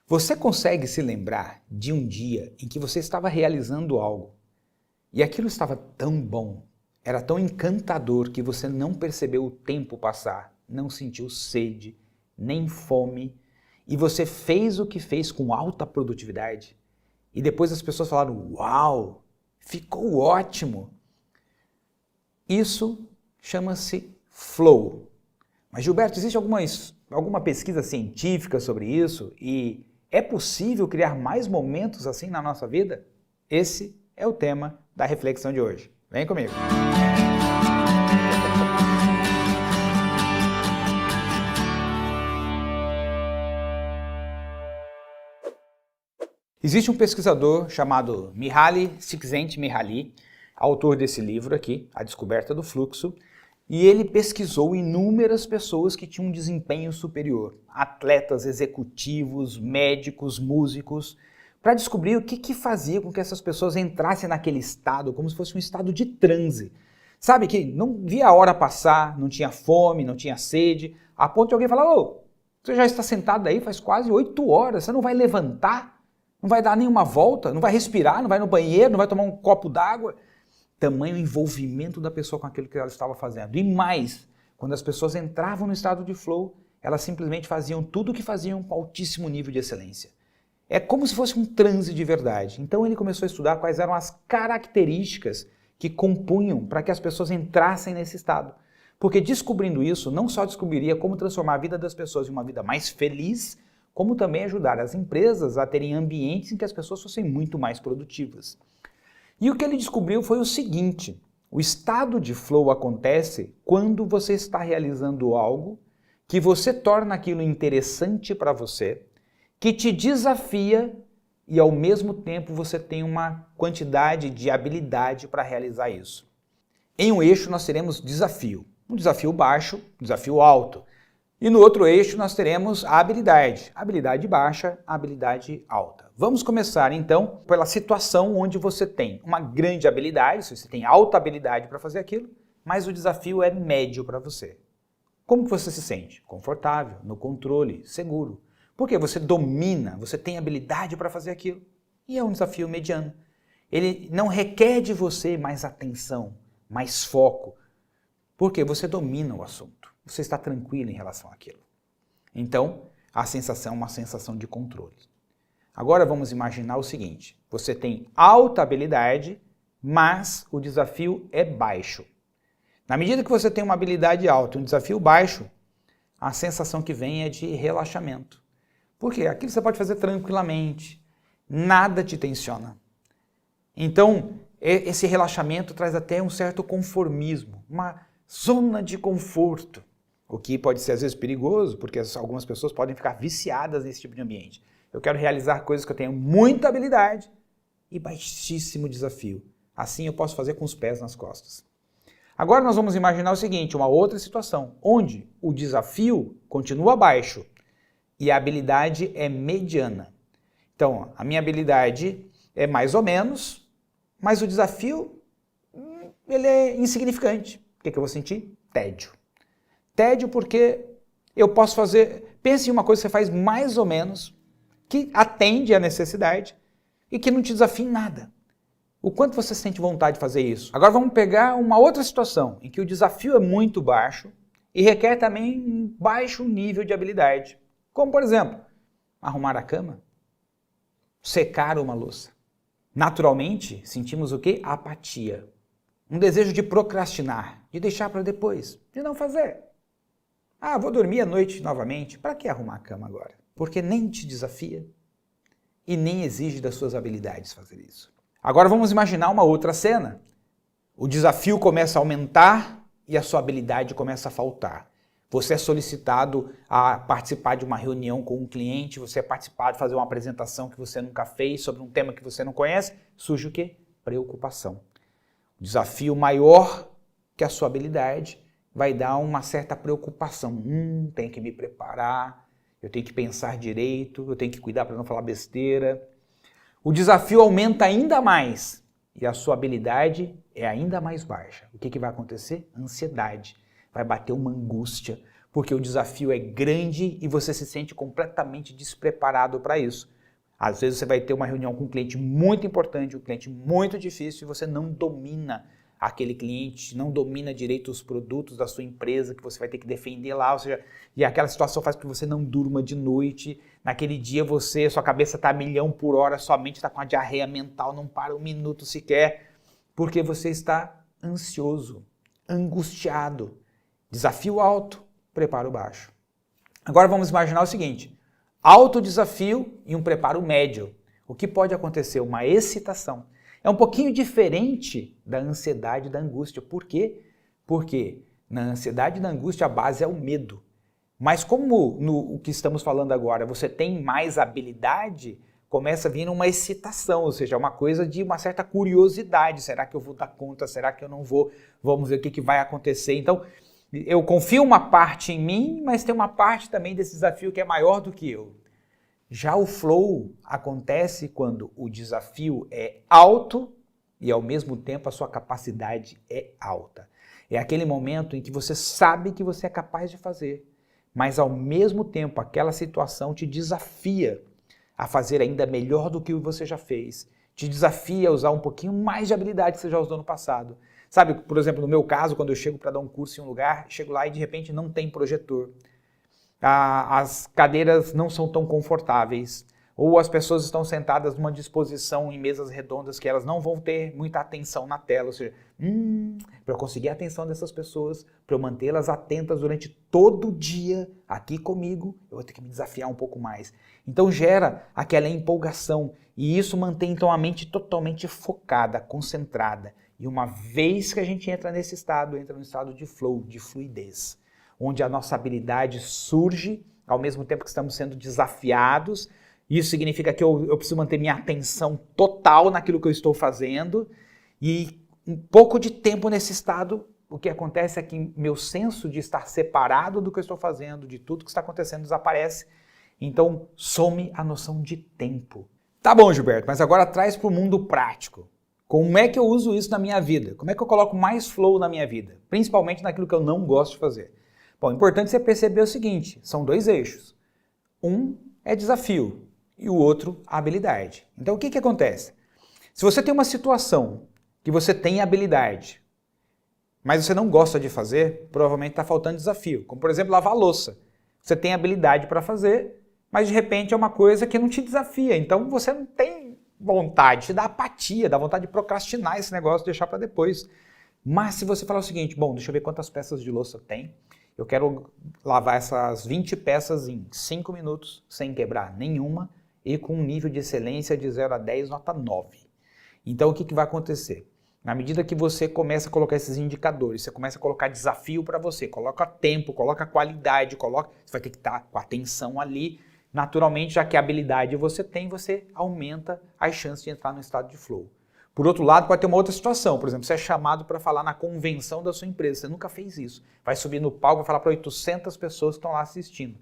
Você consegue se lembrar de um dia em que você estava realizando algo e aquilo estava tão bom, era tão encantador que você não percebeu o tempo passar, não sentiu sede, nem fome, e você fez o que fez com alta produtividade? E depois as pessoas falaram: "Uau, ficou ótimo!" Isso chama-se flow. Mas, Gilberto, existe alguma pesquisa científica sobre isso? E é possível criar mais momentos assim na nossa vida? Esse é o tema da reflexão de hoje. Vem comigo! Existe um pesquisador chamado Mihaly Csikszentmihalyi, autor desse livro aqui, A Descoberta do Fluxo, e ele pesquisou inúmeras pessoas que tinham um desempenho superior, atletas, executivos, médicos, músicos, para descobrir o que fazia com que essas pessoas entrassem naquele estado, como se fosse um estado de transe. Sabe, que não via a hora passar, não tinha fome, não tinha sede, a ponto de alguém falar: "Ô, você já está sentado aí faz quase 8 horas, você não vai levantar? Não vai dar nenhuma volta? Não vai respirar? Não vai no banheiro? Não vai tomar um copo d'água?" Tamanho envolvimento da pessoa com aquilo que ela estava fazendo. E mais, quando as pessoas entravam no estado de flow, elas simplesmente faziam tudo o que faziam com altíssimo nível de excelência. É como se fosse um transe de verdade. Então ele começou a estudar quais eram as características que compunham para que as pessoas entrassem nesse estado. Porque descobrindo isso, não só descobriria como transformar a vida das pessoas em uma vida mais feliz, como também ajudar as empresas a terem ambientes em que as pessoas fossem muito mais produtivas. E o que ele descobriu foi o seguinte: o estado de flow acontece quando você está realizando algo que você torna aquilo interessante para você, que te desafia e ao mesmo tempo você tem uma quantidade de habilidade para realizar isso. Em um eixo nós teremos desafio, um desafio baixo, um desafio alto. E no outro eixo nós teremos a habilidade baixa, a habilidade alta. Vamos começar então pela situação onde você tem uma grande habilidade, se você tem alta habilidade para fazer aquilo, mas o desafio é médio para você. Como que você se sente? Confortável, no controle, seguro. Porque você domina, você tem habilidade para fazer aquilo. E é um desafio mediano. Ele não requer de você mais atenção, mais foco, porque você domina o assunto. Você está tranquilo em relação àquilo. Então, a sensação é uma sensação de controle. Agora vamos imaginar o seguinte: você tem alta habilidade, mas o desafio é baixo. Na medida que você tem uma habilidade alta e um desafio baixo, a sensação que vem é de relaxamento. Por quê? Aquilo você pode fazer tranquilamente, nada te tensiona. Então, esse relaxamento traz até um certo conformismo, uma zona de conforto. O que pode ser às vezes perigoso, porque algumas pessoas podem ficar viciadas nesse tipo de ambiente. Eu quero realizar coisas que eu tenho muita habilidade e baixíssimo desafio. Assim eu posso fazer com os pés nas costas. Agora nós vamos imaginar o seguinte, uma outra situação, onde o desafio continua baixo e a habilidade é mediana. Então, a minha habilidade é mais ou menos, mas o desafio ele é insignificante. O que eu vou sentir? Tédio. Tédio porque eu posso fazer... Pense em uma coisa que você faz mais ou menos, que atende à necessidade e que não te desafia em nada. O quanto você sente vontade de fazer isso? Agora vamos pegar uma outra situação, em que o desafio é muito baixo e requer também um baixo nível de habilidade. Como, por exemplo, arrumar a cama, secar uma louça. Naturalmente, sentimos o quê? Apatia. Um desejo de procrastinar, de deixar para depois, de não fazer. Ah, vou dormir à noite novamente. Para que arrumar a cama agora? Porque nem te desafia e nem exige das suas habilidades fazer isso. Agora vamos imaginar uma outra cena. O desafio começa a aumentar e a sua habilidade começa a faltar. Você é solicitado a participar de uma reunião com um cliente, você é participado de fazer uma apresentação que você nunca fez sobre um tema que você não conhece. Surge o quê? Preocupação. O desafio maior que a sua habilidade vai dar uma certa preocupação. Tenho que me preparar, eu tenho que pensar direito, eu tenho que cuidar para não falar besteira. O desafio aumenta ainda mais e a sua habilidade é ainda mais baixa. O que vai acontecer? Ansiedade. Vai bater uma angústia, porque o desafio é grande e você se sente completamente despreparado para isso. Às vezes você vai ter uma reunião com um cliente muito importante, um cliente muito difícil, e você não domina aquele cliente, não domina direito os produtos da sua empresa que você vai ter que defender lá, ou seja, e aquela situação faz com que você não durma de noite, naquele dia sua cabeça está a 1.000.000 por hora, sua mente está com a diarreia mental, não para um minuto sequer, porque você está ansioso, angustiado. Desafio alto, preparo baixo. Agora vamos imaginar o seguinte, alto desafio e um preparo médio. O que pode acontecer? Uma excitação. É um pouquinho diferente da ansiedade e da angústia. Por quê? Porque na ansiedade e na angústia a base é o medo. Mas como no que estamos falando agora você tem mais habilidade, começa a vir uma excitação, ou seja, uma coisa de uma certa curiosidade. Será que eu vou dar conta? Será que eu não vou? Vamos ver o que vai acontecer. Então, eu confio uma parte em mim, mas tem uma parte também desse desafio que é maior do que eu. Já o flow acontece quando o desafio é alto e ao mesmo tempo a sua capacidade é alta. É aquele momento em que você sabe que você é capaz de fazer, mas ao mesmo tempo aquela situação te desafia a fazer ainda melhor do que você já fez. Te desafia a usar um pouquinho mais de habilidade que você já usou no passado. Sabe, por exemplo, no meu caso, quando eu chego para dar um curso em um lugar, chego lá e de repente não tem projetor. As cadeiras não são tão confortáveis, ou as pessoas estão sentadas numa disposição em mesas redondas que elas não vão ter muita atenção na tela, ou seja, para eu conseguir a atenção dessas pessoas, para eu mantê-las atentas durante todo o dia aqui comigo, eu vou ter que me desafiar um pouco mais. Então gera aquela empolgação, e isso mantém então a mente totalmente focada, concentrada, e uma vez que a gente entra nesse estado, entra no estado de flow, de fluidez, onde a nossa habilidade surge, ao mesmo tempo que estamos sendo desafiados. Isso significa que eu preciso manter minha atenção total naquilo que eu estou fazendo, e um pouco de tempo nesse estado, o que acontece é que meu senso de estar separado do que eu estou fazendo, de tudo que está acontecendo, desaparece. Então, some a noção de tempo. Tá bom, Gilberto, mas agora traz para o mundo prático. Como é que eu uso isso na minha vida? Como é que eu coloco mais flow na minha vida? Principalmente naquilo que eu não gosto de fazer. Bom, é importante você perceber o seguinte, são dois eixos. Um é desafio e o outro habilidade. Então o que acontece? Se você tem uma situação que você tem habilidade, mas você não gosta de fazer, provavelmente está faltando desafio. Como por exemplo, lavar a louça. Você tem habilidade para fazer, mas de repente é uma coisa que não te desafia. Então você não tem vontade, te dá apatia, dá vontade de procrastinar esse negócio, deixar para depois. Mas se você falar o seguinte, bom, deixa eu ver quantas peças de louça tem. Eu quero lavar essas 20 peças em 5 minutos, sem quebrar nenhuma, e com um nível de excelência de 0 a 10, nota 9. Então, o que vai acontecer? Na medida que você começa a colocar esses indicadores, você começa a colocar desafio para você, coloca tempo, coloca qualidade, você vai ter que estar com atenção ali. Naturalmente, já que a habilidade você tem, você aumenta as chances de entrar no estado de flow. Por outro lado, pode ter uma outra situação. Por exemplo, você é chamado para falar na convenção da sua empresa. Você nunca fez isso. Vai subir no palco, vai falar para 800 pessoas que estão lá assistindo.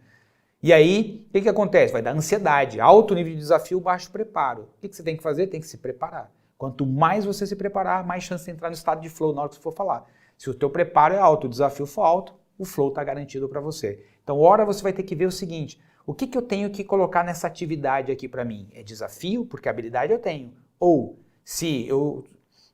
E aí, o que acontece? Vai dar ansiedade, alto nível de desafio, baixo preparo. O que você tem que fazer? Tem que se preparar. Quanto mais você se preparar, mais chance de entrar no estado de flow na hora que você for falar. Se o teu preparo é alto, o desafio for alto, o flow está garantido para você. Então, ora você vai ter que ver o seguinte, o que eu tenho que colocar nessa atividade aqui para mim? É desafio, porque habilidade eu tenho. Ou se eu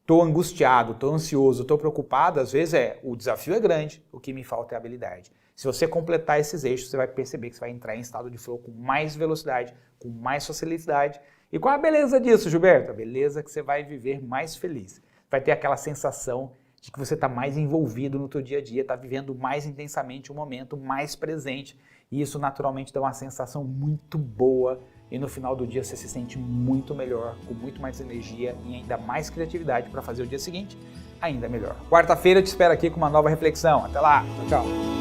estou angustiado, estou ansioso, estou preocupado, às vezes o desafio é grande, o que me falta é habilidade. Se você completar esses eixos, você vai perceber que você vai entrar em estado de flow com mais velocidade, com mais facilidade. E qual a beleza disso, Gilberto? A beleza é que você vai viver mais feliz. Vai ter aquela sensação de que você está mais envolvido no teu dia a dia, está vivendo mais intensamente o momento, mais presente. E isso naturalmente dá uma sensação muito boa. E no final do dia você se sente muito melhor, com muito mais energia e ainda mais criatividade para fazer o dia seguinte ainda melhor. Quarta-feira eu te espero aqui com uma nova reflexão. Até lá, tchau, tchau.